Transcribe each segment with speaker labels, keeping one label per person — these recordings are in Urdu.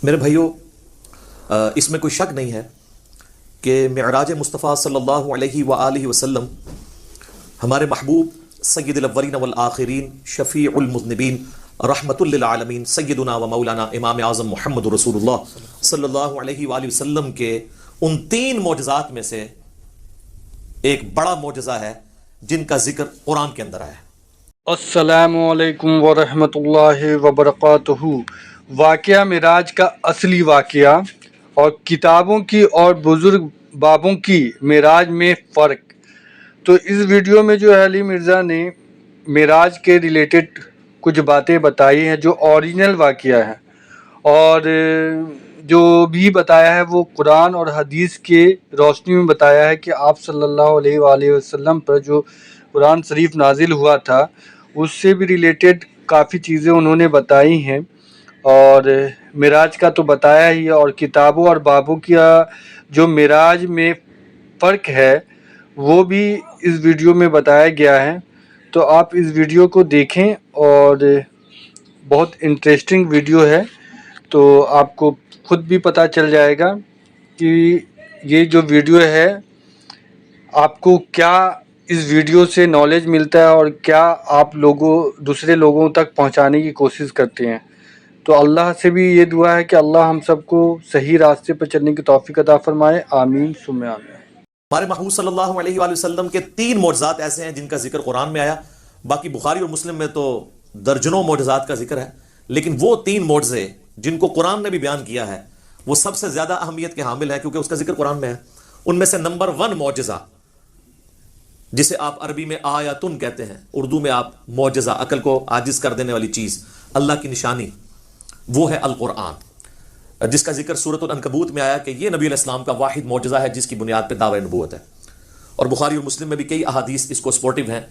Speaker 1: میرے بھائیوں، اس میں کوئی شک نہیں ہے کہ معراج مصطفیٰ صلی اللہ علیہ وآلہ وسلم ہمارے محبوب سید الاولین والآخرین، شفیع المذنبین، رحمت للعالمین، سیدنا و مولانا امام اعظم محمد رسول اللہ صلی اللہ علیہ وآلہ وسلم کے ان 3 معجزات میں سے ایک بڑا معجزہ ہے جن کا ذکر قرآن کے اندر آیا ہے۔
Speaker 2: السلام علیکم ورحمۃ اللہ وبرکاتہ۔ واقعہ معراج کا اصلی واقعہ اور کتابوں کی اور بزرگ بابوں کی معراج میں فرق۔ تو اس ویڈیو میں جو ہے علی مرزا نے معراج کے ریلیٹڈ کچھ باتیں بتائی ہیں جو اوریجنل واقعہ ہے، اور جو بھی بتایا ہے وہ قرآن اور حدیث کے روشنی میں بتایا ہے کہ آپ صلی اللہ علیہ وآلہ وسلم پر جو قرآن شریف نازل ہوا تھا اس سے بھی ریلیٹڈ کافی چیزیں انہوں نے بتائی ہیں، اور معراج کا تو بتایا ہی ہے، اور کتابوں اور بابوں کا جو معراج میں فرق ہے وہ بھی اس ویڈیو میں بتایا گیا ہے۔ تو آپ اس ویڈیو کو دیکھیں، اور بہت انٹرسٹنگ ویڈیو ہے، تو آپ کو خود بھی پتہ چل جائے گا کہ یہ جو ویڈیو ہے آپ کو کیا اس ویڈیو سے نالج ملتا ہے اور کیا آپ دوسرے لوگوں تک پہنچانے کی کوشش کرتے ہیں۔ تو اللہ سے بھی یہ دعا ہے کہ اللہ ہم سب کو صحیح راستے پر چلنے کی توفیق عطا فرمائے، آمین ثم آمین۔
Speaker 1: ہمارے محبوب صلی اللہ علیہ وآلہ وسلم کے 3 معجزات ایسے ہیں جن کا ذکر قرآن میں آیا، باقی بخاری اور مسلم میں تو درجنوں معجزات کا ذکر ہے، لیکن وہ 3 معجزے جن کو قرآن نے بھی بیان کیا ہے وہ سب سے زیادہ اہمیت کے حامل ہے کیونکہ اس کا ذکر قرآن میں ہے۔ ان میں سے نمبر 1 معجزہ، جسے آپ عربی میں آیاتن کہتے ہیں، اردو میں آپ معجزہ، عقل کو عاجز کر دینے والی چیز، اللہ کی نشانی، وہ ہے القرآن، جس کا ذکر سورۃ العنکبوت میں آیا کہ یہ نبی علیہ السلام کا واحد معجزہ ہے جس کی بنیاد پہ دعوی نبوت ہے۔ اور بخاری اور مسلم میں بھی کئی احادیث اس کو سپورٹیو ہیں۔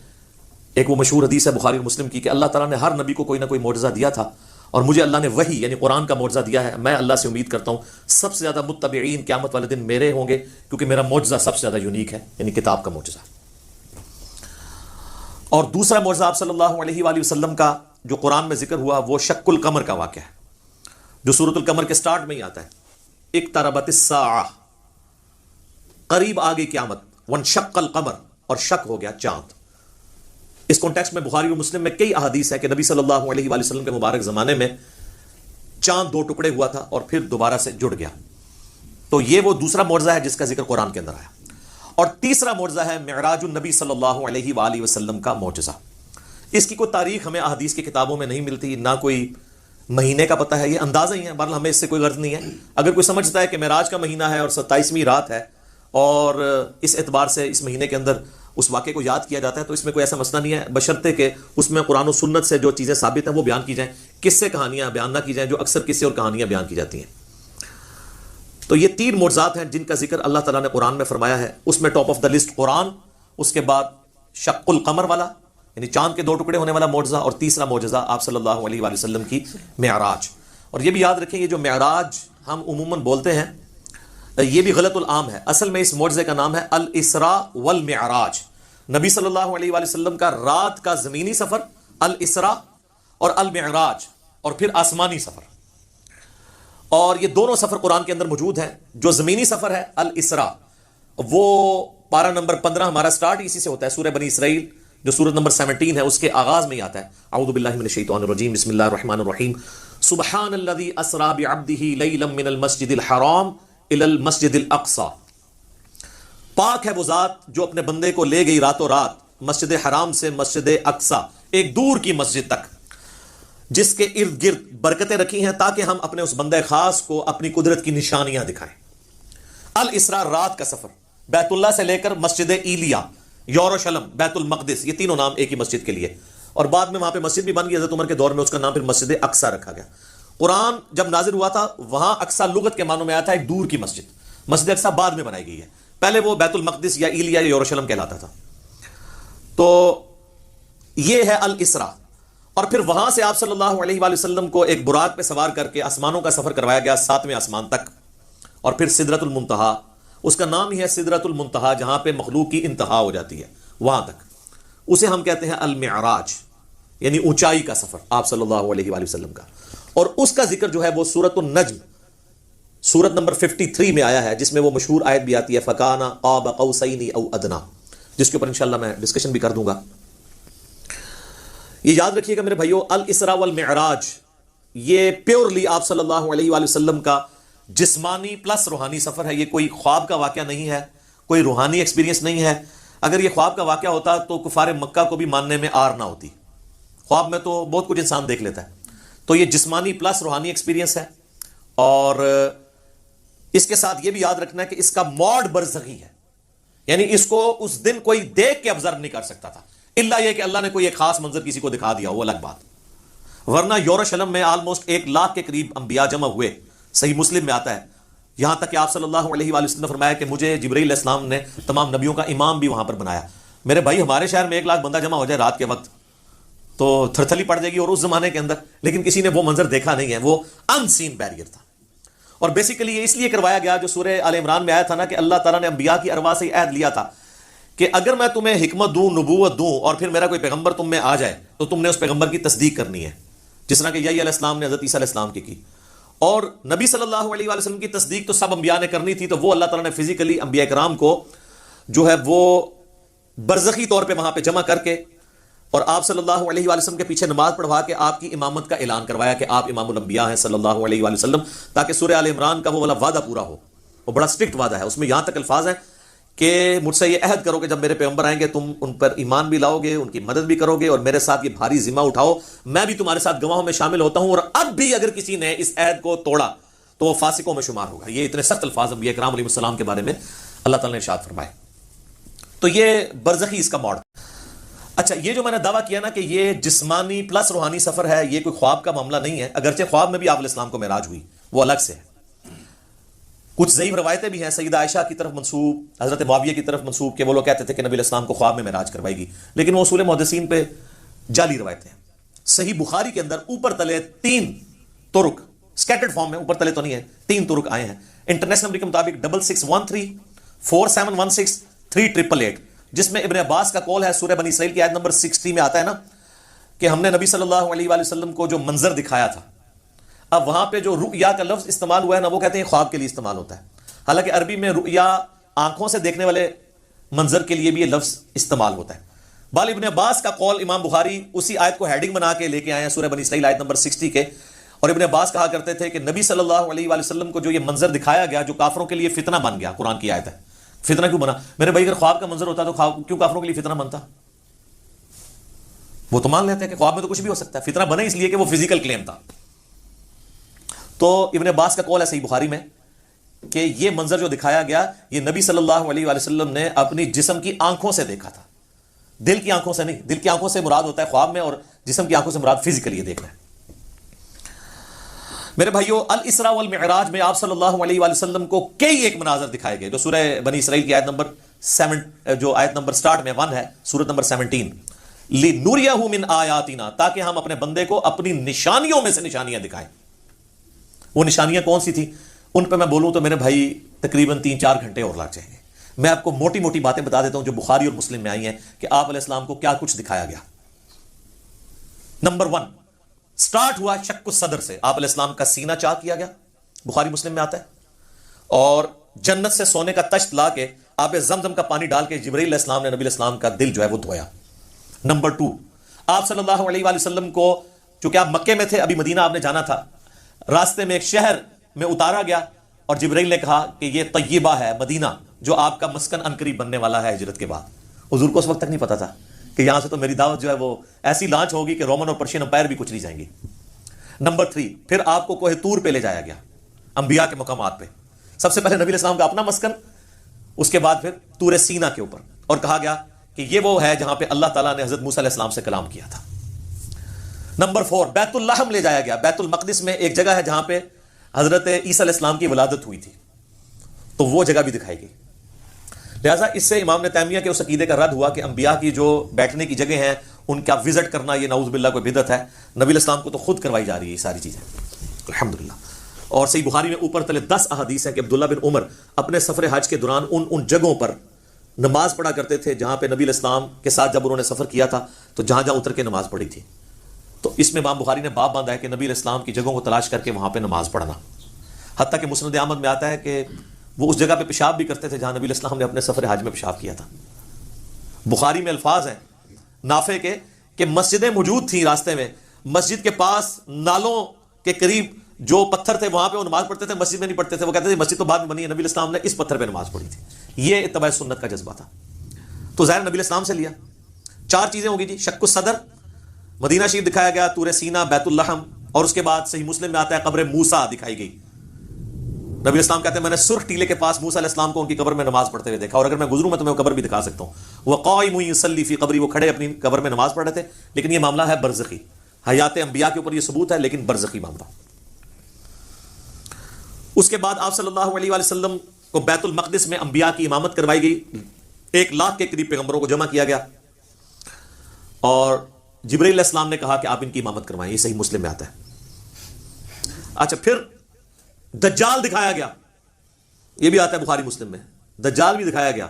Speaker 1: ایک وہ مشہور حدیث ہے بخاری اور مسلم کی کہ اللہ تعالیٰ نے ہر نبی کو کوئی نہ کوئی معجزہ دیا تھا، اور مجھے اللہ نے وحی یعنی قرآن کا معجزہ دیا ہے۔ میں اللہ سے امید کرتا ہوں سب سے زیادہ متبعین قیامت والے دن میرے ہوں گے، کیونکہ میرا معجزہ سب سے زیادہ یونیک ہے، یعنی کتاب کا معجزہ۔ اور دوسرا معجزہ آپ صلی اللہ علیہ وآلہ وسلم کا جو قرآن میں ذکر ہوا وہ شق القمر کا واقعہ ہے، جو سورۃ القمر کے سٹارٹ میں ہی آتا ہے، اقتربت الساعہ، قریب آ گئی قیامت، وانشق القمر، اور شق ہو گیا چاند۔ اس کانٹیکسٹ میں بخاری اور مسلم میں کئی احادیث ہے کہ نبی صلی اللہ علیہ وآلہ وسلم کے مبارک زمانے میں چاند 2 ٹکڑے ہوا تھا اور پھر دوبارہ سے جڑ گیا۔ تو یہ وہ دوسرا معجزہ ہے جس کا ذکر قرآن کے اندر آیا۔ اور تیسرا معجزہ ہے معراج النبی صلی اللہ علیہ وآلہ وسلم کا معجزہ۔ اس کی کوئی تاریخ ہمیں احادیث کی کتابوں میں نہیں ملتی، نہ کوئی مہینے کا پتہ ہے، یہ اندازہ ہی ہے، بہرحال ہمیں اس سے کوئی غرض نہیں ہے۔ اگر کوئی سمجھتا ہے کہ معراج کا مہینہ ہے اور 27ویں رات ہے اور اس اعتبار سے اس مہینے کے اندر اس واقعے کو یاد کیا جاتا ہے، تو اس میں کوئی ایسا مسئلہ نہیں ہے، بشرطے کہ اس میں قرآن و سنت سے جو چیزیں ثابت ہیں وہ بیان کی جائیں، قصے کہانیاں بیان نہ کی جائیں جو اکثر قصے اور کہانیاں بیان کی جاتی ہیں۔ تو یہ 3 معجزات ہیں جن کا ذکر اللہ تعالیٰ نے قرآن میں فرمایا ہے۔ اس میں ٹاپ آف دا لسٹ قرآن، اس کے بعد شق القمر والا یعنی چاند کے 2 ٹکڑے ہونے والا معجزہ، اور تیسرا معجزہ آپ صلی اللہ علیہ وآلہ وسلم کی معراج۔ اور یہ بھی یاد رکھیں یہ جو معراج ہم عموماً بولتے ہیں یہ بھی غلط العام ہے، اصل میں اس معجزے کا نام ہے الاسراء والمعراج۔ نبی صلی اللہ علیہ وآلہ وسلم کا رات کا زمینی سفر الاسراء اور المعراج، اور پھر آسمانی سفر، اور یہ دونوں سفر قرآن کے اندر موجود ہیں۔ جو زمینی سفر ہے الاسراء، وہ پارہ نمبر 15 ہمارا سٹارٹ اسی سے ہوتا ہے، سورہ بنی اسرائیل جو سورۃ نمبر 17 ہے اس کے آغاز میں ہی آتا ہے، اعوذ باللہ من الشیطان الرجیم، بسم اللہ الرحمن الرحیم، سبحان الذی اسری بعبدہ لیلا من المسجد الحرام الی المسجد الاقصی۔ پاک ہے وہ ذات جو اپنے بندے کو لے گئی راتوں رات مسجد حرام سے مسجد اقصی، ایک دور کی مسجد تک، جس کے ارد گرد برکتیں رکھی ہیں تاکہ ہم اپنے اس بندے خاص کو اپنی قدرت کی نشانیاں دکھائیں۔ الاسراء رات کا سفر، بیت اللہ سے لے کر مسجد ایلیا، یروشلم، بیت المقدس، یہ تینوں نام ایک ہی مسجد کے لیے، اور بعد میں وہاں پہ مسجد بھی بن گئی حضرت عمر کے دور میں، اس کا نام پھر مسجد اقصی رکھا گیا۔ قرآن جب نازل ہوا تھا وہاں اقصی لغت کے معنوں میں آیا تھا ایک دور کی مسجد، مسجد اقصی بعد میں بنائی گئی ہے، پہلے وہ بیت المقدس یا ایلیا یا یروشلم کہلاتا تھا۔ تو یہ ہے الاسراء، اور پھر وہاں سے آپ صلی اللہ علیہ وآلہ وسلم کو ایک براق پہ سوار کر کے آسمانوں کا سفر کروایا گیا 7ویں آسمان تک، اور پھر سدرۃ المنتہا، اس کا نام ہی ہے سدرۃ المنتہا، جہاں پہ مخلوق کی انتہا ہو جاتی ہے، وہاں تک، اسے ہم کہتے ہیں المعراج، یعنی اونچائی کا سفر آپ صلی اللہ علیہ وآلہ وسلم کا۔ اور اس کا ذکر جو ہے وہ سورۃ النجم سورت نمبر 53 میں آیا ہے، جس میں وہ مشہور آیت بھی آتی ہے فَكَانَ قَابَ قَوْسَيْنِ أَوْ أَدْنَىٰ، جس کے اوپر انشاءاللہ میں ڈسکشن بھی کر دوں گا۔ یہ یاد رکھیے گا میرے بھائیو، الاسراء والمعراج یہ پیورلی آپ صلی اللہ علیہ وآلہ وسلم کا جسمانی پلس روحانی سفر ہے۔ یہ کوئی خواب کا واقعہ نہیں ہے، کوئی روحانی ایکسپیرینس نہیں ہے۔ اگر یہ خواب کا واقعہ ہوتا تو کفار مکہ کو بھی ماننے میں آر نہ ہوتی۔ خواب میں تو بہت کچھ انسان دیکھ لیتا ہے، تو یہ جسمانی پلس روحانی ایکسپیرینس ہے۔ اور اس کے ساتھ یہ بھی یاد رکھنا ہے کہ اس کا موڈ برزخی ہے، یعنی اس کو اس دن کوئی دیکھ کے آبزرو نہیں کر سکتا تھا، الا یہ کہ اللہ نے کوئی ایک خاص منظر کسی کو دکھا دیا، وہ الگ بات۔ ورنہ یروشلم میں آلموسٹ 1 لاکھ کے قریب انبیاء جمع ہوئے، صحیح مسلم میں آتا ہے، یہاں تک کہ آپ صلی اللہ علیہ وآلہ وسلم نے فرمایا کہ مجھے جبرائیل علیہ السلام نے تمام نبیوں کا امام بھی وہاں پر بنایا۔ میرے بھائی ہمارے شہر میں 1 لاکھ بندہ جمع ہو جائے رات کے وقت تو تھرتھلی پڑ جائے گی، اور اس زمانے کے اندر لیکن کسی نے وہ منظر دیکھا نہیں ہے، وہ ان سین بیریئر تھا۔ اور بیسیکلی یہ اس لیے کروایا گیا، جو سورہ آل عمران میں آیا تھا نا کہ اللہ تعالیٰ نے انبیاء کی ارواح سے عہد لیا تھا کہ اگر میں تمہیں حکمت دوں، نبوت دوں، اور پھر میرا کوئی پیغمبر تم میں آ جائے تو تم نے اس پیغمبر کی تصدیق کرنی ہے، جس طرح کہ یحییٰ علیہ السلام نے حضرت عیسیٰ علیہ السلام کی۔ اور نبی صلی اللہ علیہ وآلہ وسلم کی تصدیق تو سب انبیاء نے کرنی تھی، تو وہ اللہ تعالیٰ نے فزیکلی انبیاء کرام کو جو ہے وہ برزخی طور پہ وہاں پہ جمع کر کے اور آپ صلی اللہ علیہ وآلہ وسلم کے پیچھے نماز پڑھوا کے آپ کی امامت کا اعلان کروایا کہ آپ امام الانبیاء ہیں صلی اللہ علیہ وآلہ وسلم، تاکہ سورہ آل عمران کا وہ والا وعدہ پورا ہو۔ وہ بڑا سٹرکٹ وعدہ ہے، اس میں یہاں تک الفاظ ہیں کہ مجھ سے یہ عہد کرو کہ جب میرے پیغمبر آئیں گے تم ان پر ایمان بھی لاؤ گے، ان کی مدد بھی کرو گے، اور میرے ساتھ یہ بھاری ذمہ اٹھاؤ، میں بھی تمہارے ساتھ گواہوں میں شامل ہوتا ہوں، اور اب بھی اگر کسی نے اس عہد کو توڑا تو وہ فاسقوں میں شمار ہوگا۔ یہ اتنے سخت الفاظ انبیاء کرام علیہ السلام کے بارے میں اللہ تعالیٰ نے ارشاد فرمائے۔ تو یہ برزخی اس کا موڈ۔ اچھا، یہ جو میں نے دعویٰ کیا نا کہ یہ جسمانی پلس روحانی سفر ہے، یہ کوئی خواب کا معاملہ نہیں ہے، اگرچہ خواب میں بھی آپ علیہ السلام کو معراج ہوئی، وہ الگ سے ہے۔ کچھ ضعیف روایتیں بھی ہیں سیدہ عائشہ کی طرف منسوب، حضرت معاویہ کی طرف منسوب، کہ وہ لوگ کہتے تھے کہ نبی علیہ السلام کو خواب میں معراج کروائے گی، لیکن وہ اصول محدثین پہ جعلی روایتیں ہیں۔ صحیح بخاری کے اندر اوپر تلے 3 طرق سکیٹرڈ فارم میں، اوپر تلے تو نہیں ہے، 3 طرق آئے ہیں انٹرنیشنل نمبر کے مطابق 6613 4716 3888، جس میں ابن عباس کا قول ہے، سورہ بنی اسرائیل کی آیت نمبر 60 میں آتا ہے نا کہ ہم نے نبی صلی اللہ علیہ وآلہ وسلم کو جو منظر دکھایا تھا۔ اب وہاں پہ جو رؤیا کا لفظ استعمال ہوا ہے نا، وہ کہتے ہیں خواب کے لیے استعمال ہوتا ہے، حالانکہ عربی میں رؤیا آنکھوں سے دیکھنے والے منظر کے لیے بھی یہ لفظ استعمال ہوتا ہے۔ بال ابن عباس کا قول امام بخاری اسی آیت کو ہیڈنگ بنا کے لے کے آئے ہیں سورہ بنی اسرائیل آیت نمبر 60 کے، اور ابن عباس کہا کرتے تھے کہ نبی صلی اللہ علیہ وآلہ وسلم کو جو یہ منظر دکھایا گیا، جو کافروں کے لیے فتنہ بن گیا، قرآن کی آیت ہے، فتنہ کیوں بنا؟ میرے بھائی اگر خواب کا منظر ہوتا تو کیوں کافروں کے لیے فتنہ بنتا؟ وہ تو مان لیتے ہیں کہ خواب میں تو کچھ بھی ہو سکتا ہے، فتنہ بنا اس لیے کہ وہ فزیکل کلیم تھا۔ تو ابن عباس کا قول ہے صحیح بخاری میں کہ یہ منظر جو دکھایا گیا، یہ نبی صلی اللہ علیہ وآلہ وسلم نے اپنی جسم کی آنکھوں سے دیکھا تھا، دل کی آنکھوں سے نہیں۔ دل کی آنکھوں سے مراد ہوتا ہے خواب میں، اور جسم کی آنکھوں سے مراد فزیکلی یہ دیکھنا ہے۔ میرے بھائیو، الاسراء والمعراج میں آپ صلی اللہ علیہ وآلہ وسلم کو کئی ایک مناظر دکھائے گئے، جو سورہ بنی اسرائیل کی آیت نمبر 7 جو آیت نمبر سٹارٹ میں 1 ہے، سورت نمبر 17، لِنُرِيَهُ مِنْ آیَاتِنَا، تاکہ ہم اپنے بندے کو اپنی نشانیوں میں سے نشانیاں دکھائیں۔ وہ نشانیاں کون سی تھیں؟ ان پہ میں بولوں تو میرے بھائی تقریباً 3-4 گھنٹے اور لگ جائیں گے۔ میں آپ کو موٹی موٹی باتیں بتا دیتا ہوں جو بخاری اور مسلم میں آئی ہیں کہ آپ علیہ السلام کو کیا کچھ دکھایا گیا۔ نمبر 1 سٹارٹ ہوا شق الصدر سے، آپ علیہ السلام کا سینہ چاک کیا گیا، بخاری مسلم میں آتا ہے، اور جنت سے سونے کا تشت لا کے آب زمزم کا پانی ڈال کے جبرائیل علیہ السلام نے نبی علیہ السلام کا دل جو ہے وہ دھویا۔ نمبر 2 آپ صلی اللہ علیہ وآلہ وسلم کو، چونکہ آپ مکے میں تھے، ابھی مدینہ آپ نے جانا تھا، راستے میں ایک شہر میں اتارا گیا اور جبرائیل نے کہا کہ یہ طیبہ ہے، مدینہ، جو آپ کا مسکن عنقریب بننے والا ہے ہجرت کے بعد۔ حضور کو اس وقت تک نہیں پتا تھا کہ یہاں سے تو میری دعوت جو ہے وہ ایسی لانچ ہوگی کہ رومن اور پرشین امپائر بھی کچھ نہیں جائیں گی۔ نمبر 3 پھر آپ کو کوہ طور پہ لے جایا گیا، انبیاء کے مقامات پہ، سب سے پہلے نبی علیہ السلام کا اپنا مسکن، اس کے بعد پھر طور سینا کے اوپر، اور کہا گیا کہ یہ وہ ہے جہاں پہ اللہ تعالیٰ نے حضرت موسیٰ علیہ السلام سے کلام کیا تھا۔ نمبر 4 بیت اللحم لے جایا گیا، بیت المقدس میں ایک جگہ ہے جہاں پہ حضرت عیسیٰ علیہ السلام کی ولادت ہوئی تھی، تو وہ جگہ بھی دکھائی گئی۔ لہٰذا اس سے امام نے تیمیہ کے اس عقیدے کا رد ہوا کہ انبیاء کی جو بیٹھنے کی جگہ ہیں ان کا وزٹ کرنا یہ نعوذ باللہ کوئی بدعت ہے، نبی علیہ السلام کو تو خود کروائی جا رہی ہے یہ ساری چیزیں، الحمدللہ۔ اور صحیح بخاری میں اوپر تلے 10 احادیث ہیں کہ عبداللہ بن عمر اپنے سفر حج کے دوران ان جگہوں پر نماز پڑھا کرتے تھے جہاں پہ نبی علیہ السلام کے ساتھ جب انہوں نے سفر کیا تھا تو جہاں جہاں اتر کے نماز پڑھی تھی۔ تو اس میں امام بخاری نے باب باندھا ہے کہ نبی علیہ السلام کی جگہوں کو تلاش کر کے وہاں پہ نماز پڑھنا۔ حتیٰ کہ مسند احمد میں آتا ہے کہ وہ اس جگہ پہ پیشاب بھی کرتے تھے جہاں نبی علیہ السلام نے اپنے سفر حج میں پیشاب کیا تھا. بخاری میں الفاظ ہیں نافع کے کہ مسجدیں موجود تھیں راستے میں, مسجد کے پاس نالوں کے قریب جو پتھر تھے وہاں پہ وہ نماز پڑھتے تھے, مسجد میں نہیں پڑھتے تھے. وہ کہتے تھے مسجد تو بعد میں بنی ہے, نبی علیہ السلام نے اس پتھر پہ نماز پڑھی تھی. یہ اتباع سنت کا جذبہ تھا. تو ظاہر نبی علیہ السلام سے لیا. 4 چیزیں ہوگی جی. شق الصدر, مدینہ شریف دکھایا گیا, طور سینا, بیت اللحم, اور اس کے بعد صحیح مسلم میں آتا ہے قبر موسیٰ دکھائی گئی. نبی علیہ السلام کہتے ہیں میں نے سرخ ٹیلے کے پاس موسیٰ علیہ السلام کو ان کی قبر میں نماز پڑھتے ہوئے دیکھا, اور اگر میں گزروں میں تمہیں وہ قبر بھی دکھا سکتا ہوں. وہ قائم یصلی فی قبری, وہ کھڑے اپنی قبر میں نماز پڑھ رہے تھے. لیکن یہ معاملہ ہے برزخی, حیات انبیاء کے اوپر یہ ثبوت ہے لیکن برزخی معاملہ. اس کے بعد آپ صلی اللہ علیہ وآلہ وسلم کو بیت المقدس میں انبیاء کی امامت کروائی گئی. 1 لاکھ کے قریب پیغمبروں کو جمع کیا گیا, اور جبرائیل علیہ السلام نے کہا کہ آپ ان کی امامت کروائیں. یہ صحیح مسلم میں آتا ہے. اچھا, پھر دجال دکھایا گیا, یہ بھی آتا ہے بخاری مسلم میں, دجال بھی دکھایا گیا.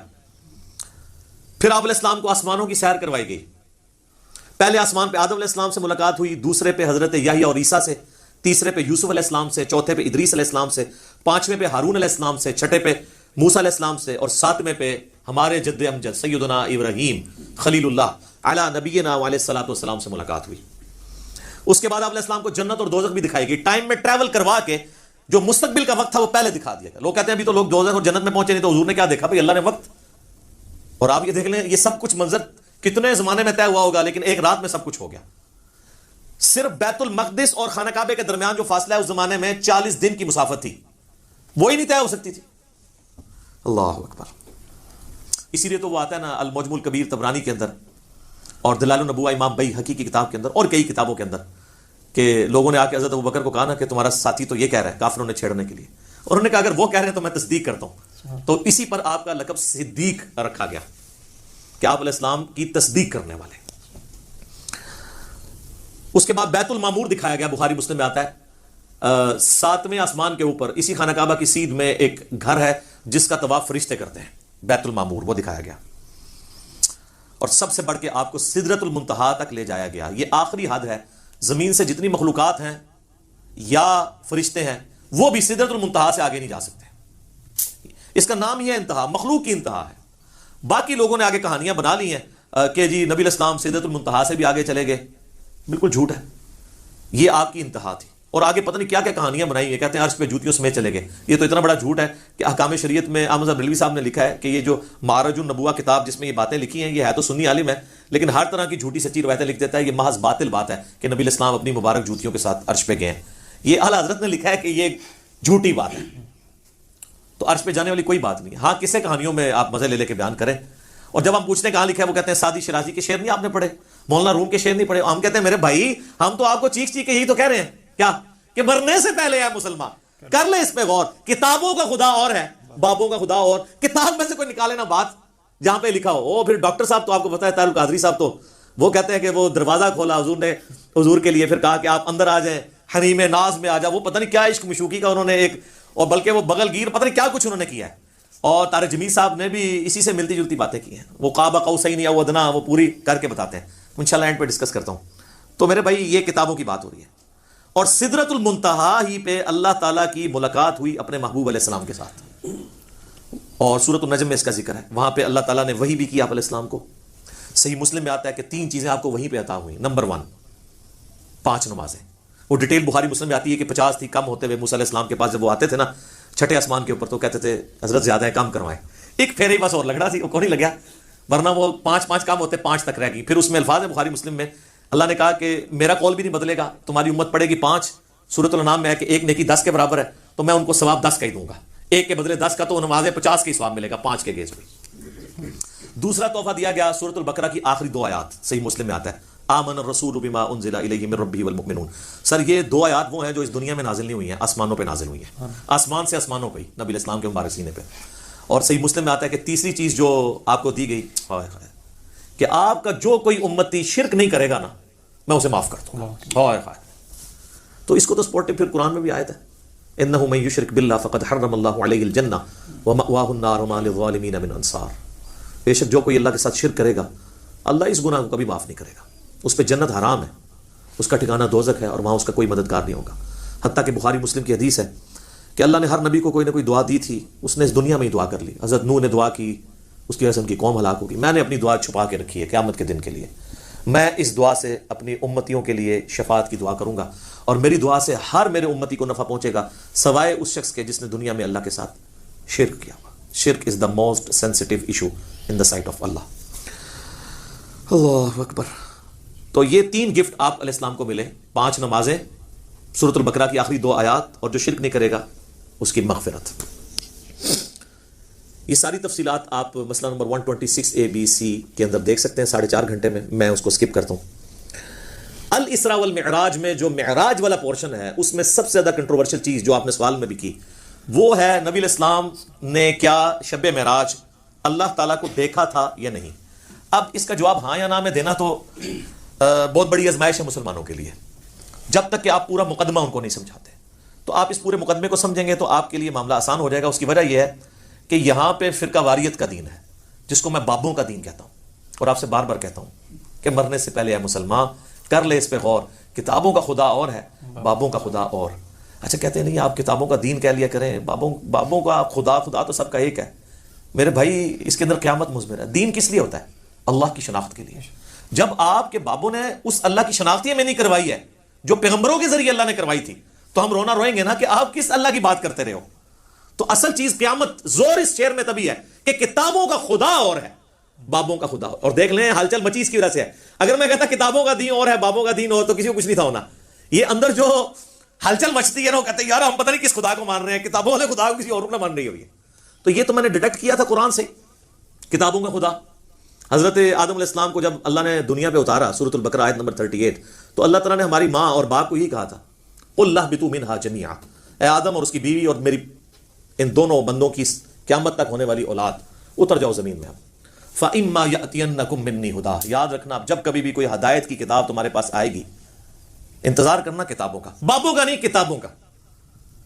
Speaker 1: پھر آپ علیہ السلام کو آسمانوں کی سیر کروائی گئی. پہلے آسمان پہ آدم علیہ السلام سے ملاقات ہوئی, دوسرے پہ حضرت یحییٰ اور عیسیٰ سے, تیسرے پہ یوسف علیہ السلام سے, چوتھے پہ ادریس علیہ السلام سے, 5ویں پہ ہارون علیہ السلام سے, 6 پہ موسیٰ علیہ السلام سے, اور 7ویں پہ ہمارے جد امجد سیدنا ابراہیم خلیل اللہ علی نبینا علیہ الصلوۃ والسلام سے ملاقات ہوئی. اس کے بعد آپ علیہ السلام کو جنت اور دوزخ بھی دکھائی گئی. ٹائم میں ٹریول کروا کے جو مستقبل کا وقت تھا وہ پہلے دکھا دیا گیا. لوگ کہتے ہیں ابھی تو لوگ دوزخ اور جنت میں پہنچے نہیں, تو حضور نے کیا دیکھا؟ بھائی اللہ نے وقت. اور آپ یہ دیکھ لیں یہ سب کچھ منظر کتنے زمانے میں طے ہوا ہوگا, لیکن ایک رات میں سب کچھ ہو گیا. صرف بیت المقدس اور خانہ کعبے کے درمیان جو فاصلہ ہے اس زمانے میں 40 دن کی مسافت تھی, وہی نہیں طے ہو سکتی تھی. اللہ اکبر. اسی لیے تو وہ آتا ہے نا المعجم الکبیر طبرانی کے اندر, اور دلائل النبوہ امام بیہقی کی کتاب کے اندر, اور کئی کتابوں کے اندر, کہ لوگوں نے آ کے حضرت ابوبکر کو کہا نا کہ تمہارا ساتھی تو یہ کہہ رہا ہے کافروں نے چھیڑنے کے لیے, اور انہوں نے کہا اگر وہ کہہ رہے ہیں تو میں تصدیق کرتا ہوں. تو اسی پر آپ کا لقب صدیق رکھا گیا کہ آپ علیہ السلام کی تصدیق کرنے والے. اس کے بعد بیت المعمور دکھایا گیا, بخاری مسلم میں آتا ہے 7ویں آسمان کے اوپر اسی خانہ کعبہ کی سیدھ میں ایک گھر ہے جس کا طواف فرشتے کرتے ہیں, بیت المعمور, وہ دکھایا گیا. اور سب سے بڑھ کے آپ کو سدرۃ المنتہا تک لے جایا گیا. یہ آخری حد ہے, زمین سے جتنی مخلوقات ہیں یا فرشتے ہیں وہ بھی سدرۃ المنتہا سے آگے نہیں جا سکتے. اس کا نام ہی ہے انتہا, مخلوق کی انتہا ہے. باقی لوگوں نے آگے کہانیاں بنا لی ہیں کہ جی نبی علیہ السلام سدرۃ المنتہا سے بھی آگے چلے گئے. بالکل جھوٹ ہے, یہ آپ کی انتہا تھی. اور آگے پتہ نہیں کیا کیا کہانیاں بنائی ہیں, کہتے ہیں عرش پہ جوتیوں سمیت چلے گئے. یہ تو اتنا بڑا جھوٹ ہے کہ احکام شریعت میں احمد بریلوی صاحب نے لکھا ہے کہ یہ جو معرج النبوہ کتاب جس میں یہ باتیں لکھی ہیں, یہ ہے تو سنی عالم ہے لیکن ہر طرح کی جھوٹی سچی روایتیں لکھ دیتا ہے. یہ محض باطل بات ہے کہ نبی علیہ السلام اپنی مبارک جوتیوں کے ساتھ عرش پہ گئے ہیں. یہ اعلیٰ حضرت نے لکھا ہے کہ یہ جھوٹی بات ہے, تو عرش پہ جانے والی کوئی بات نہیں. ہاں کسے کہانیوں میں آپ مزے لے لے کے بیان کریں, اور جب ہم پوچھتے ہیں کہاں لکھا ہے, وہ کہتے ہیں سعدی شیرازی کے شعر نہیں آپ نے پڑھے, مولانا روم کے شعر نہیں پڑھے. ہم کہتے ہیں میرے بھائی ہم تو آپ کو چیخ چیخ کے یہی تو کہہ رہے ہیں کیا کہ مرنے سے پہلے ہے مسلمان, کر لے اس پہ غور. کتابوں کا خدا اور ہے, بابوں کا خدا اور. کتاب میں سے کوئی نکالے نا بات جہاں پہ لکھا ہو. وہ پھر ڈاکٹر صاحب تو آپ کو پتا ہے طاہر القادری صاحب تو وہ کہتے ہیں کہ وہ دروازہ کھولا حضور نے حضور کے لیے, پھر کہا کہ آپ اندر آ جائیں, حریم ناز میں آ جاؤ. وہ پتہ نہیں کیا عشق مشوقی کا انہوں نے ایک, اور بلکہ وہ بغل گیر پتہ نہیں کیا کچھ انہوں نے کیا ہے. اور طارق جمیل صاحب نے بھی اسی سے ملتی جلتی باتیں کی ہیں. وہ قاب قوسین او ادنیٰ وہ پوری کر کے بتاتے ہیں. انشاءاللہ اینڈ پہ ڈسکس کرتا ہوں. تو میرے بھائی یہ کتابوں کی بات ہو رہی ہے, اور سدرۃ المنتہا ہی پہ اللہ تعالیٰ کی ملاقات ہوئی اپنے محبوب علیہ السلام کے ساتھ, اور سورۃ النجم میں اس کا ذکر ہے. وہاں پہ اللہ تعالیٰ نے وحی بھی کی آپ علیہ السلام کو. صحیح مسلم میں آتا ہے کہ 3 چیزیں آپ کو وہیں پہ عطا ہوئیں. نمبر 1 5 نمازیں. وہ ڈیٹیل بخاری مسلم میں آتی ہے کہ 50 تھی, کم ہوتے ہوئے موسیٰ علیہ السلام کے پاس جب وہ آتے تھے نا 6 آسمان کے اوپر, تو کہتے تھے حضرت زیادہ ہے کم کروائیں. ایک پھیرے بس اور لگڑا تھی, وہ کون ہی لگیا, ورنہ وہ 5 کم ہوتے 5 تک رہ گئی. پھر اس میں الفاظ ہے بخاری مسلم میں, اللہ نے کہا کہ میرا قول بھی نہیں بدلے گا, تمہاری امت پڑے گی 5. سورۃ الانعام میں ہے کہ ایک نیکی 10 کے برابر ہے, تو میں ان کو ثواب 10 کا ہی دوں گا. ایک کے بدلے 10 کا, تو نمازیں 50 کے ثواب ملے گا 5 کے گیز میں. دوسرا تحفہ دیا گیا سورۃ البقرہ کی آخری 2 آیات. صحیح مسلم میں آتا ہے آمن الرسول بما انزل الیہ من ربہ والمؤمنون. سر یہ 2 آیات وہ ہیں جو اس دنیا میں نازل نہیں ہوئی ہیں, آسمانوں پہ نازل ہوئی ہیں, آسمان سے آسمانوں پہ نبی علیہ السلام کے مبارک سینے پہ. اور صحیح مسلم میں آتا ہے کہ تیسری چیز جو آپ کو دی گئی کہ آپ کا جو کوئی امتی شرک نہیں کرے گا نا میں اسے معاف کر دوں گا. تو اس کو تو سپورٹو پھر قرآن میں بھی آیت ہے, انہ من یشرک باللہ فقد حرم اللہ علیہ الجنہ ومأواہ النار وما للظالمین من انصار. بے شک جو کوئی اللہ کے ساتھ شرک کرے گا اللہ اس گناہ کو کبھی معاف نہیں کرے گا, اس پہ جنت حرام ہے, اس کا ٹھکانہ دوزخ ہے, اور وہاں اس کا کوئی مددگار نہیں ہوگا. حتیٰ کہ بخاری مسلم کی حدیث ہے کہ اللہ نے ہر نبی کو کوئی نہ کوئی دعا دی تھی، اس نے اس دنیا میں ہی دعا کر لی. حضرت نوح نے دعا کی، اس کی وجہ سے ان کی قوم ہلاک ہوگی. میں نے اپنی دعا چھپا کے رکھی ہے قیامت کے دن کے لیے. میں اس دعا سے اپنی امتیوں کے لیے شفاعت کی دعا کروں گا، اور میری دعا سے ہر میرے امتی کو نفع پہنچے گا سوائے اس شخص کے جس نے دنیا میں اللہ کے ساتھ شرک کیا ہوا. شرک is the most sensitive issue in the sight of Allah. اللہ اکبر. تو یہ 3 گفٹ آپ علیہ السلام کو ملے: 5 نمازیں، سورۃ البقرہ کی آخری 2 آیات، اور جو شرک نہیں کرے گا اس کی مغفرت. یہ ساری تفصیلات آپ مسئلہ نمبر 126 ABC کے اندر دیکھ سکتے ہیں 4.5 گھنٹے میں اس کو سکپ کرتا ہوں. الاسراء والمعراج میں جو معراج والا پورشن ہے، اس میں سب سے زیادہ کنٹروورشل چیز جو آپ نے سوال میں بھی کی، وہ ہے نبی علیہ السلام نے کیا شب معراج اللہ تعالیٰ کو دیکھا تھا یا نہیں. اب اس کا جواب ہاں یا نہ میں دینا تو بہت بڑی آزمائش ہے مسلمانوں کے لیے، جب تک کہ آپ پورا مقدمہ ان کو نہیں سمجھاتے. تو آپ اس پورے مقدمے کو سمجھیں گے تو آپ کے لیے معاملہ آسان ہو جائے گا. اس کی وجہ یہ ہے کہ یہاں پہ فرقہ واریت کا دین ہے، جس کو میں بابوں کا دین کہتا ہوں، اور آپ سے بار بار کہتا ہوں کہ مرنے سے پہلے اے مسلمان کر لے اس پہ غور. کتابوں کا خدا اور ہے، بابوں کا خدا اور. اچھا کہتے ہیں نہیں آپ کتابوں کا دین کہہ لیا کریں، بابوں کا خدا تو سب کا ایک ہے. میرے بھائی اس کے اندر قیامت مضمر ہے. دین کس لیے ہوتا ہے؟ اللہ کی شناخت کے لیے. جب آپ کے بابوں نے اس اللہ کی شناخت میں نہیں کروائی ہے جو پیغمبروں کے ذریعے اللہ نے کروائی تھی، تو ہم رونا روئیں گے نا کہ آپ کس اللہ کی بات کرتے رہے ہو. تو اصل چیز قیامت زور اس شعر میں تبھی ہے کہ کتابوں کا خدا اور ہے، بابوں کا خدا. اور دیکھ لیں ہلچل مچی اس کی وجہ سے ہے. اگر میں کہتا کتابوں کا دین اور ہے بابوں کا دین اور، تو کسی کو کچھ نہیں تھا ہونا. یہ اندر جو ہلچل مچتی ہے نا، وہ کہتے ہیں یار ہم پتہ نہیں کس خدا کو مان رہے ہیں، کتابوں والے خدا کو کسی اور کو نہ مان رہی ہوئی ہے. تو یہ تو میں نے ڈیٹیکٹ کیا تھا قرآن سے، کتابوں کا خدا. حضرت آدم علیہ السلام کو جب اللہ نے دنیا پہ اتارا، سورۃ البقرہ آیت نمبر 38، تو اللہ تعالیٰ نے ہماری ماں اور باپ کو یہی کہا تھا قُلْ اهْبِطُوا مِنْهَا جَمِيعًا، اے آدم اور اس کی بیوی اور میری ان دونوں بندوں کی قیامت تک ہونے والی اولاد اتر جاؤ زمین میں. فَإِمَّا يَأْتِيَنَّكُم مِّنِّي هُدًى، یاد رکھنا جب کبھی بھی کوئی ہدایت کی کتاب تمہارے پاس آئے گی، انتظار کرنا کتابوں کا، بابوں کا نہیں، کتابوں کا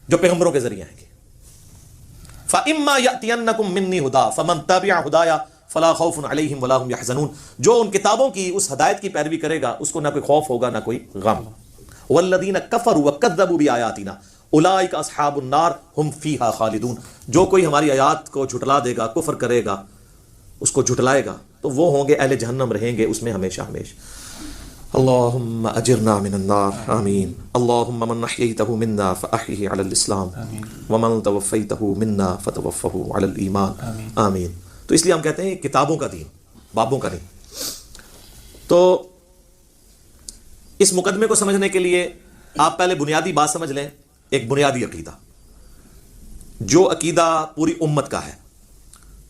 Speaker 1: جو پیغمبروں کے ذریعے آئیں گے. فَإِمَّا يَأْتِيَنَّكُم مِّنِّي هُدًى فَمَن تَبِعَ هُدَايَ فَلَا خَوْفٌ عَلَيْهِمْ وَلَا هُمْ يَحْزَنُونَ، جو ان کتابوں کی اس ہدایت کی پیروی کرے گا اس کو نہ کوئی خوف ہوگا نہ کوئی غم. وَالَّذِينَ كَفَرُوا وَكَذَّبُوا بِآيَاتِنَا اولئک اصحاب النار ہم فیہا خالدون، جو کوئی ہماری آیات کو جھٹلا دے گا، کفر کرے گا، اس کو جھٹلائے گا، تو وہ ہوں گے اہل جہنم، رہیں گے اس میں ہمیشہ ہمیشہ. اللہم اجرنا من النار، آمین. اللہم من احییتہ منا فاحیہ علی الاسلام ومن توفیتہ منا فتوفہ علی الایمان، آمین. تو اس لیے ہم کہتے ہیں کتابوں کا دین، بابوں کا نہیں. تو اس مقدمے کو سمجھنے کے لیے آپ پہلے بنیادی بات سمجھ لیں، ایک بنیادی عقیدہ، جو عقیدہ پوری امت کا ہے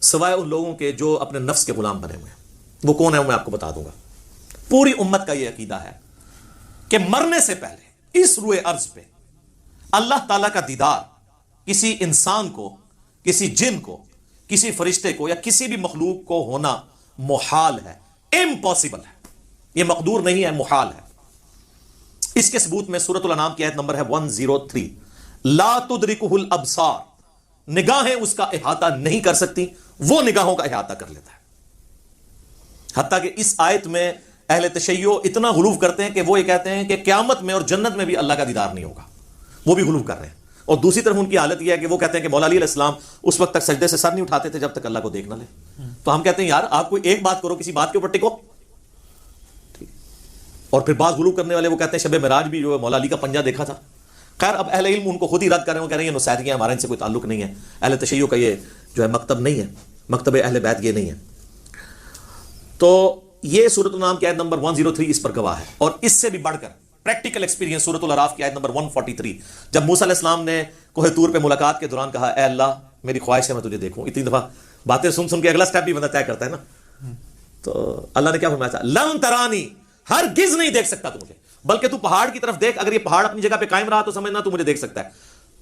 Speaker 1: سوائے ان لوگوں کے جو اپنے نفس کے غلام بنے ہوئے ہیں. وہ کون ہے وہ میں آپ کو بتا دوں گا. پوری امت کا یہ عقیدہ ہے کہ مرنے سے پہلے اس روئے ارض پہ اللہ تعالیٰ کا دیدار کسی انسان کو، کسی جن کو، کسی فرشتے کو یا کسی بھی مخلوق کو ہونا محال ہے، امپاسبل ہے. یہ مقدور نہیں ہے، محال ہے. اس کے ثبوت میں سورۃ الانعام کی آیت نمبر ہے 103، لا تدرکہ الابصار، نگاہیں اس کا احاطہ نہیں کر سکتی، وہ نگاہوں کا احاطہ کر لیتا ہے. حتیٰ کہ اس آیت میں اہل تشیع اتنا غلو کرتے ہیں کہ وہ یہ کہتے ہیں کہ قیامت میں اور جنت میں بھی اللہ کا دیدار نہیں ہوگا. وہ بھی غلو کر رہے ہیں. اور دوسری طرف ان کی حالت یہ ہے کہ وہ کہتے ہیں کہ مولا علی علیہ السلام اس وقت تک سجدے سے سر نہیں اٹھاتے تھے جب تک اللہ کو دیکھ نہ لے. تو ہم کہتے ہیں یار آپ کوئی ایک بات کرو، کسی بات کے اوپر ٹکو. اور پھر بعض غلو کرنے والے وہ کہتے ہیں شب معراج بھی جو ہے مولا علی کا پنجہ دیکھا تھا. خیر اب اہل علم ان کو خود ہی رد کر رہے ہیں، وہ کہہ رہے ہیں یہ نصیحتیں ہمارا ان سے کوئی تعلق نہیں ہے، اہل تشیع کا یہ جو ہے مکتب نہیں ہے، مکتب اہل بیت یہ نہیں ہے. تو یہ سورۃ الانعام کی آیت نمبر 103 اس پر گواہ ہے. اور اس سے بھی بڑھ کر پریکٹیکل ایکسپیرینس سورۃ الاعراف کی آیت نمبر 143، جب موسیٰ علیہ السلام نے کوہ طور پہ ملاقات کے دوران کہا اے اللہ میری خواہش ہے میں تجھے دیکھوں. اتنی دفعہ باتیں سن سن کے اگلا سٹیپ بھی بندہ طے کرتا ہے نا. تو اللہ نے کیا فرمایا تھا؟ لن ترانی، ہرگز نہیں دیکھ سکتا تو مجھے، بلکہ تو پہاڑ کی طرف دیکھ، اگر یہ پہاڑ اپنی جگہ پہ قائم رہا تو سمجھنا تو مجھے دیکھ سکتا ہے.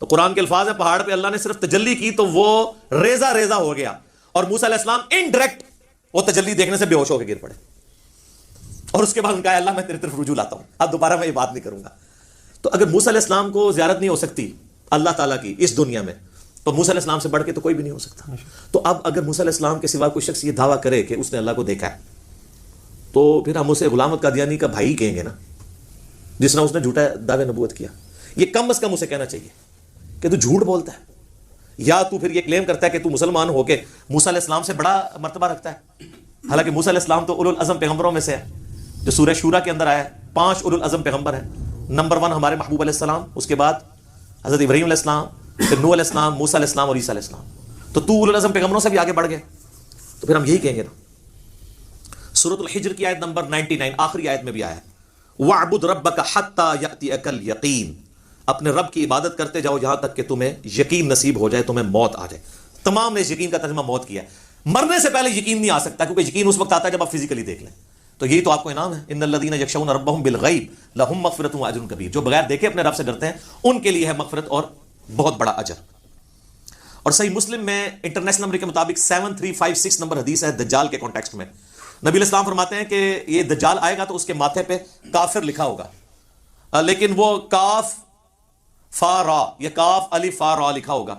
Speaker 1: تو قرآن کے الفاظ ہیں پہاڑ پہ اللہ نے صرف تجلی کی تو وہ ریزہ ریزہ ہو گیا، اور موسیٰ علیہ السلام انڈائریکٹ وہ تجلی دیکھنے سے بے ہوش ہو کے گر پڑے. اور اس کے بعد ان کا اللہ میں تیری طرف رجوع لاتا ہوں، اب دوبارہ میں یہ بات نہیں کروں گا. تو اگر موسیٰ علیہ السلام کو زیارت نہیں ہو سکتی اللہ تعالیٰ کی اس دنیا میں، تو موسیٰ علیہ السلام سے بڑھ کے تو کوئی بھی نہیں ہو سکتا. تو اب اگر موسیٰ علیہ السلام کے سوا کوئی شخص یہ دعویٰ کرے کہ اس نے اللہ کو دیکھا ہے، تو پھر ہم اسے غلام قادیانی کا بھائی کہیں گے نا، جس نے اس نے جھوٹا دعوے نبوت کیا. یہ کم از کم اسے کہنا چاہیے کہ تو جھوٹ بولتا ہے، یا تو پھر یہ کلیم کرتا ہے کہ تو مسلمان ہو کے موسیٰ علیہ السلام سے بڑا مرتبہ رکھتا ہے، حالانکہ موسیٰ علیہ السلام تو اولو العزم پیغمبروں میں سے ہے، جو سورہ شورا کے اندر آیا ہے 5 اولو العزم پیغمبر ہیں، نمبر 1 ہمارے محبوب علیہ السلام، اس کے بعد حضرت ابراہیم علیہ السلام، پھر نوح علیہ السلام، موسیٰ علیہ السلام اور عیسیٰ علیہ السلام، تو اولو العزم پیغمبروں سے بھی آگے بڑھ گئے، تو پھر ہم یہی کہیں گے نا۔ سورۃ الحجر کی آیت نمبر 99 آخری آیت میں بھی آیا ہے وَاعْبُدْ رَبَّكَ حَتَّى يَأْتِيَكَ الْيَقِينُ، اپنے رب کی عبادت کرتے جاؤ یہاں تک کہ تمہیں یقین نصیب ہو جائے، تمہیں موت آ جائے۔ تمام نے اس یقین کا ترجمہ موت کیا ہے، مرنے سے پہلے یقین نہیں آ سکتا، کیونکہ یقین اس وقت آتا ہے جب آپ فزیکلی دیکھ لیں، تو یہی تو آپ کو انعام ہے، ان الذین یخشون ربهم بالغیب لہم مغفرۃ واجر کبیر، جو بغیر دیکھے اپنے رب سے ڈرتے ہیں ان کے لیے ہے مغفرت اور بہت بڑا اجر۔ اور صحیح مسلم میں انٹرنیشنل نمبر کے مطابق 7356 نمبر حدیث ہے دجال کے کانٹیکسٹ میں، نبی علیہ السلام فرماتے ہیں کہ یہ دجال آئے گا تو اس کے ماتھے پہ کافر لکھا ہوگا، لیکن وہ کاف فا را یا کاف الف فا را لکھا ہوگا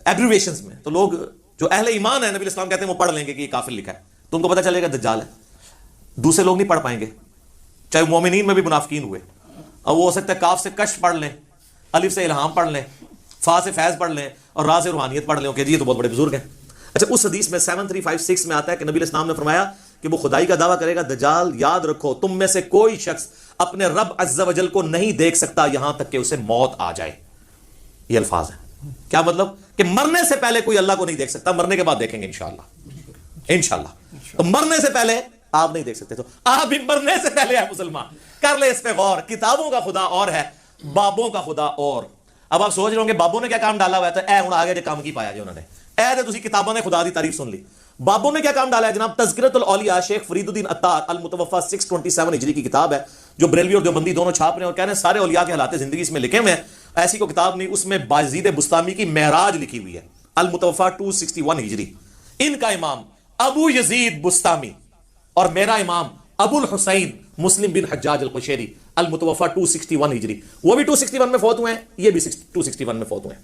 Speaker 1: ایبریویشنز میں، تو لوگ جو اہل ایمان ہیں نبی علیہ السلام کہتے ہیں وہ پڑھ لیں گے کہ یہ کافر لکھا ہے، تو ان کو پتہ چلے گا دجال ہے، دوسرے لوگ نہیں پڑھ پائیں گے، چاہے مومنین میں بھی منافقین ہوئے، اور وہ ہو سکتا ہے کاف سے کشف پڑھ لیں، الف سے الہام پڑھ لیں، فا سے فیض پڑھ لیں، اور را سے روحانیت پڑھ لیں کہ جی یہ تو بہت بڑے بزرگ ہیں۔ اچھا، اس حدیث میں 7356 میں آتا ہے کہ نبی علیہ السلام نے فرمایا کہ وہ خدائی کا دعویٰ کرے گا دجال، یاد رکھو تم میں سے کوئی شخص اپنے رب عز و جل کو نہیں دیکھ سکتا یہاں تک کہ اسے موت آ جائے۔ یہ الفاظ ہیں، کیا مطلب کہ مرنے سے پہلے کوئی اللہ کو نہیں دیکھ سکتا، مرنے کے بعد دیکھیں گے انشاءاللہ، انشاءاللہ۔ تو مرنے سے پہلے آپ نہیں دیکھ سکتے، تو آپ بھی مرنے سے پہلے ہے مسلمان، کر لے اس پہ غور، کتابوں کا خدا اور ہے، بابوں کا خدا اور۔ اب آپ سوچ رہے ہوں گے بابوں نے کیا کام ڈالا ہوا ہے، تو اے ہوں آگے جو کام کی پایا جی انہوں نے، اے تسی کتابوں نے خدا دی تعریف سن لی، بابوں نے کیا کام ڈالا ہے جناب؟ تذکرۃ الاولیاء شیخ فرید الدین عطار المتوفی 627 ہجری کی کتاب ہے، جو بریلوی اور دیوبندی دونوں چھاپ رہے ہیں اور کہہ رہے ہیں سارے اولیاء کے حالات زندگی اس میں لکھے ہوئے ہیں، ایسی کوئی کتاب نہیں، اس میں بایزید بستامی کی معراج لکھی ہوئی ہے، المتوفی 261 ہجری۔ ان کا امام ابو یزید بستامی اور میرا امام ابو الحسین مسلم بن حجاج القشیری المتوفی 261 ہجری، وہ بھی 261 میں فوت ہوئے ہیں، یہ بھی 261 میں فوت ہوئے ہیں۔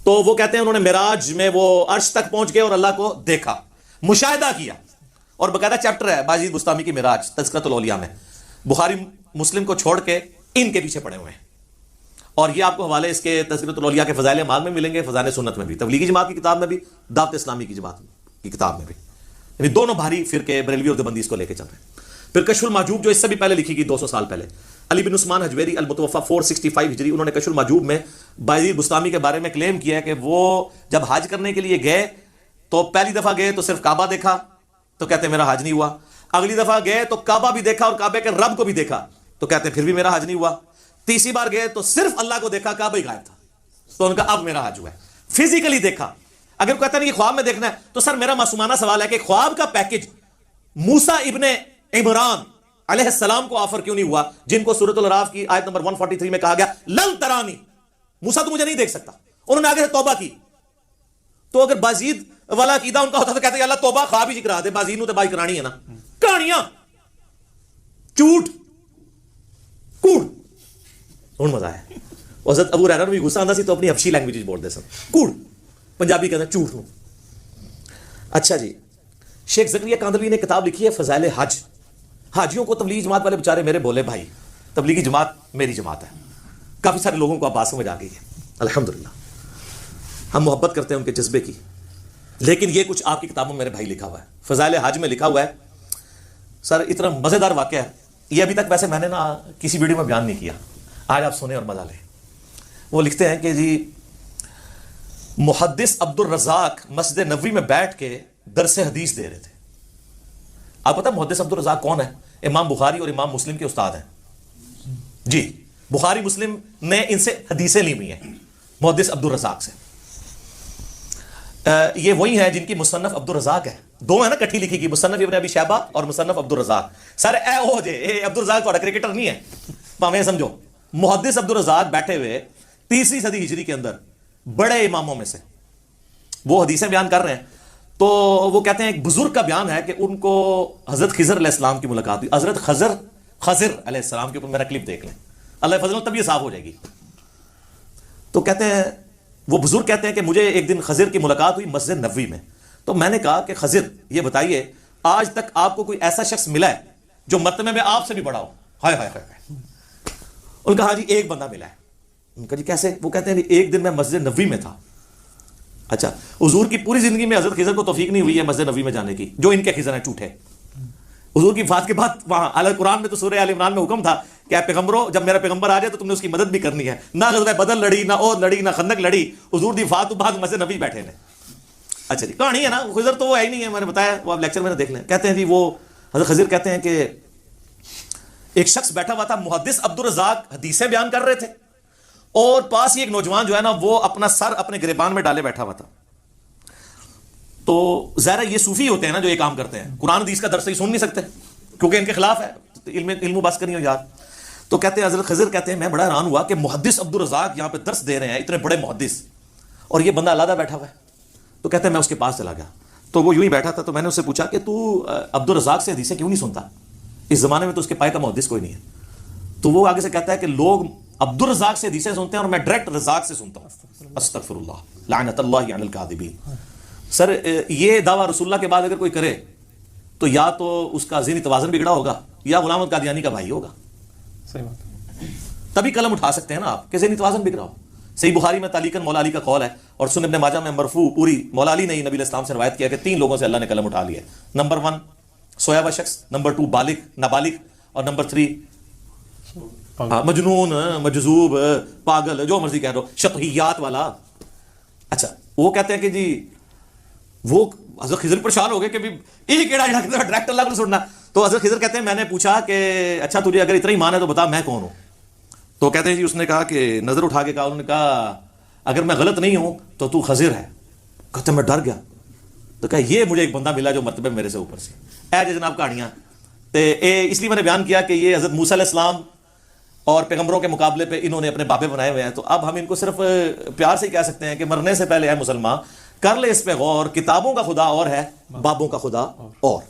Speaker 1: تو وہ کہتے ہیں انہوں نے معراج میں وہ عرش تک پہنچ گئے اور اللہ کو دیکھا، مشاہدہ کیا، اور باقاعدہ چیپٹر ہے بایزید بستامی کی معراج تذکرۃ الاولیاء میں، بخاری مسلم کو چھوڑ کے ان کے پیچھے پڑے ہوئے ہیں، اور یہ آپ کو حوالے اس کے تذکرۃ الاولیاء کے فضائل اعمال میں ملیں گے، فضائل سنت میں بھی، تبلیغی جماعت کی کتاب میں بھی، دعوت اسلامی کی جماعت کی کتاب میں بھی، یعنی دونوں بھاری فرقے بریلوی اور دیوبندی اس کو لے کے چل رہے ہیں۔ پھر کشف المحجوب جو اس سے بھی پہلے لکھی گئی 200 سال پہلے، علی بن عثمان حجویری المتوفی 465 ہجری، انہوں نے کشف المحجوب میں بایزید بستامی کے بارے میں کلیم کیا ہے کہ وہ جب حج کرنے کے لیے گئے تو پہلی دفعہ گئے تو صرف کعبہ دیکھا، تو کہتے ہیں میرا حج نہیں ہوا، اگلی دفعہ گئے تو کعبہ بھی دیکھا اور کعبے کے رب کو بھی دیکھا، تو کہتے ہیں پھر بھی میرا حج نہیں ہوا، تیسری بار گئے تو صرف اللہ کو دیکھا، کعبہ ہی غائب تھا، تو ان کا اب میرا حج ہوا ہے، فزیکلی دیکھا۔ اگر کہتا نہیں کہ خواب میں دیکھنا ہے، تو سر میرا معصومانہ سوال ہے کہ خواب کا پیکج موسیٰ ابن عمران علیہ السلام کو آفر کیوں نہیں ہوا، جن کو سورۃ الاعراف کی آیت نمبر 143 میں کہا گیا لن ترانی، موسیٰ تو مجھے نہیں دیکھ سکتا، انہوں نے آگے سے توبہ کی۔ تو اگر بازید والا عقیدہ ان کا ہوتا تو کہتے ہیں اللہ توبہ خواب ہی کرا دے، بازید نو تے بائی کرانی ہے نا، کہانیاں جھوٹ کوڑ۔ ہن مزہ ہے، حضرت ابو ہریرہ بھی غصہ آندا سی تو اپنی حبشی لینگویج بولدے سن، کوڑ، پنجابی کہتے ہیں جھوٹ نو۔ اچھا جی، شیخ زکریا کاندلوی نے کتاب لکھی ہے فضائل حج، حاجیوں کو تبلیغی جماعت والے بیچارے میرے بولے بھائی تبلیغی جماعت میری جماعت ہے، کافی سارے لوگوں کو اب بات سمجھ آ گئی ہے الحمدللہ، ہم محبت کرتے ہیں ان کے جذبے کی، لیکن یہ کچھ آپ کی کتابوں میں میرے بھائی لکھا ہوا ہے، فضائل حج میں لکھا ہوا ہے سر، اتنا مزیدار واقعہ ہے یہ، ابھی تک ویسے میں نے نا کسی ویڈیو میں بیان نہیں کیا، آج آپ سنیں اور مزہ لیں۔ وہ لکھتے ہیں کہ جی محدث عبد الرزاق مسجد نبوی میں بیٹھ کے درس حدیث دے رہے تھے۔ آپ پتہ محدث عبد الرزاق کون ہے؟ امام بخاری اور امام مسلم کے استاد ہیں جی، بخاری مسلم نے ان سے حدیثیں لی ہوئی ہیں محدث عبد الرزاق سے۔ یہ وہی ہیں جن کی مصنف عبد الرزاق ہے، دو ہیں نا کٹھی لکھی گئی، مصنف ابن ابی شیبہ اور مصنف عبد الرزاق۔ سر اے او جے اے عبد الرزاق تھوڑا کرکٹر نہیں ہے، پاویں سمجھو، محدث عبد الرزاق بیٹھے ہوئے 3 صدی ہجری کے اندر بڑے اماموں میں سے وہ حدیثیں بیان کر رہے ہیں، تو وہ کہتے ہیں ایک بزرگ کا بیان ہے کہ ان کو حضرت خضر علیہ السلام کی ملاقات ہوئی، حضرت خضر علیہ السلام کے اوپر میرا کلپ دیکھ لیں، اللہ فضل تب یہ صاف ہو جائے گی۔ تو کہتے ہیں وہ بزرگ کہتے ہیں کہ مجھے ایک دن خضر کی ملاقات ہوئی مسجد نبوی میں، تو میں نے کہا کہ خضر یہ بتائیے آج تک آپ کو کوئی ایسا شخص ملا ہے جو مرتبے میں آپ سے بھی بڑا ہو؟ ہائے ہائے ہائے، ان کا ہاں جی ایک بندہ ملا ہے، ان کا جی کیسے؟ وہ کہتے ہیں ایک دن میں مسجد نبوی میں تھا. اچھا, حضور کی پوری زندگی میں حضرت خضر کو توفیق نہیں ہوئی ہے مسجد نبوی میں جانے کی, جو ان کے خضر ہیں جھوٹے. حضور کی وفات کے بعد وہاں اعلی قرآن میں تو سورہ آل عمران میں حکم تھا کہ اے پیغمبروں, جب میرا پیغمبر آ جائے تو تم نے اس کی مدد بھی کرنی ہے. نہ غزوہ بدر لڑی, نہ عہد لڑی, نہ خندق لڑی. حضور کی وفات کے بعد مسجد نبوی بیٹھے ہیں. اچھا جی, کہانی ہے نا, خضر تو وہ ہے ہی نہیں ہے, میں نے بتایا, وہ آپ لیکچر میں دیکھ لیں. کہتے ہیں جی وہ حضرت خضر کہتے ہیں کہ ایک شخص بیٹھا ہوا تھا, محدث عبد الرزاق حدیثیں بیان کر رہے تھے, اور پاس ہی ایک نوجوان جو ہے نا وہ اپنا سر اپنے گریبان میں ڈالے بیٹھا ہوا تھا. تو ظاہر یہ صوفی ہوتے ہیں نا جو یہ کام کرتے ہیں, قرآن حدیث کا درس ہی سن نہیں سکتے کیونکہ ان کے خلاف ہے, علم و بس کریو یار. تو کہتے ہیں حضرت خضر کہتے ہیں میں بڑا حیران ہوا کہ محدث عبد الرزاق یہاں پہ درس دے رہے ہیں, اتنے بڑے محدث, اور یہ بندہ علیحدہ بیٹھا ہوا ہے. تو کہتے ہیں میں اس کے پاس چلا گیا, تو وہ یوں ہی بیٹھا تھا. تو میں نے اس سے پوچھا کہ تو عبد الرزاق سے حدیثیں کیوں نہیں سنتا, اس زمانے میں تو اس کے پائے کا محدث کوئی نہیں ہے. تو وہ آگے سے کہتا ہے کہ لوگ عبد الرزاق سے حدیثیں سنتے ہیں اور میں ڈائریکٹ رزاق سے سنتا ہوں. استغفر اللہ لعنت اللہ علی الکاذبین. سر یہ دعویٰ رسول اللہ کے بعد اگر کوئی کرے تو یا تو اس کا ذہنی توازن بگڑا ہوگا یا غلام احمد قادیانی کا بھائی ہوگا.
Speaker 2: صحیح بات,
Speaker 1: تبھی قلم اٹھا سکتے ہیں نا آپ کہ ذہنی توازن بگڑا ہو. صحیح بخاری میں تعلیقاً مولا علی کا قول ہے, اور سنن ابن ماجہ میں مرفوع پوری مولا علی نے نبی علیہ السلام سے روایت کیا کہ 3 لوگوں سے اللہ نے قلم اٹھا لیا ہے. نمبر 1 سویا ہوا شخص, نمبر 2 بالغ نابالغ, اور نمبر 3 مجنون مجذوب پاگل جو مرضی کہہ دو, شطحیات والا. اچھا, وہ کہتے ہیں کہ جی وہ حضرت خضر پریشان ہو گئے کہ ایک کیڑا ڈائریکٹ اللہ کو سننا. تو حضرت خضر کہتے ہیں میں نے پوچھا کہ اچھا تجھے اگر اتنا ایمان ہے تو بتا میں کون ہوں. تو کہتے ہیں جی اس نے کہا کہ نظر اٹھا کے کہا, انہوں نے کہا اگر میں غلط نہیں ہوں تو خضر ہے. کہتے ہیں میں ڈر گیا. تو کہا یہ مجھے ایک بندہ ملا جو مرتبہ میرے سے اوپر سے. اے جی جناب کہانیاں, اس لیے میں نے بیان کیا کہ یہ حضرت موسیٰ علیہ السلام اور پیغمبروں کے مقابلے پہ انہوں نے اپنے بابے بنائے ہوئے ہیں. تو اب ہم ان کو صرف پیار سے ہی کہہ سکتے ہیں کہ مرنے سے پہلے اے مسلمان کر لے اس پہ غور, کتابوں کا خدا اور ہے, بابوں کا خدا اور.